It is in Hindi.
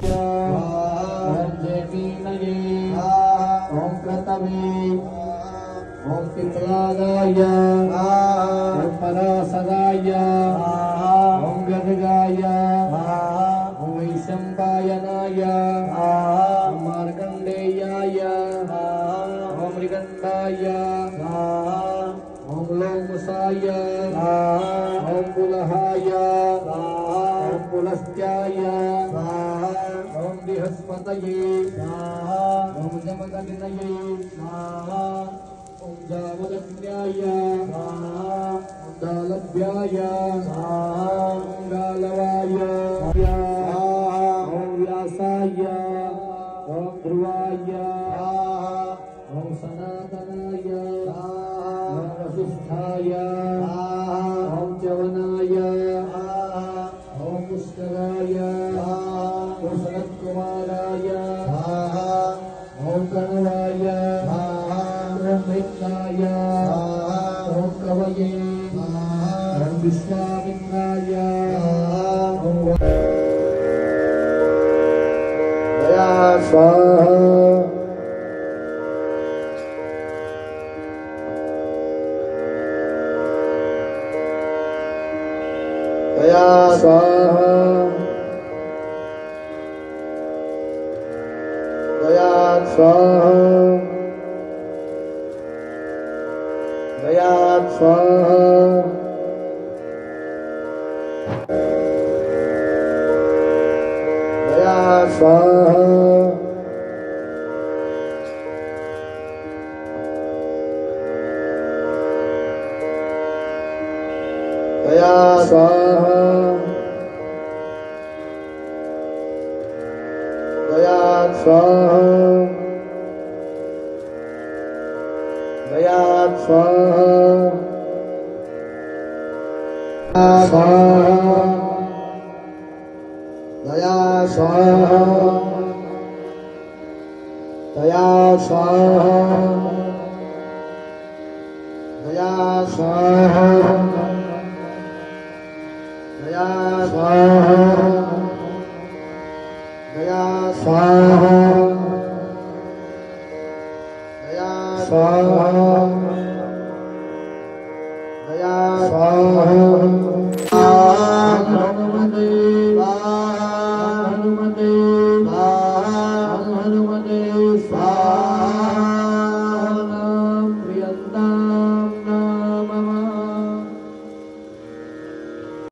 ओम जयमीनये ओम क्रतवे ओम पितलागाय ओम परासराय ओम गदगाय ओम वैशंपायनाय ओम मार्कंडेयाय ओम मृगंडाय ओम लोमसाय ओम पुलहाय ओम पुलस्त्याय ओम बृहस्पतये ओम जमदग्नये ओम जावदग्न्याय ओम दालभ्याय ओम गालवाय ओम व्यासाय ओम ध्रुवाय ओम सनातनाय ओम वसिष्ठाय ओम च्यवनाय ओम पुष्कराय ओम सनत्कुमाराय ओम कणवाय ओम मित्राय ओम कवये ओम विश्वामित्राय ओम दया स्वाहा दया स्वाहा दया स्वाहा दया स्वाहा दया स्वाहा दया स्वाहा दया स्वाहा दया स्वाहा दया स्वाहा दया स्वाहा दया स्वाहा दया स्वाहा दया स्वाहा दया स्वाहा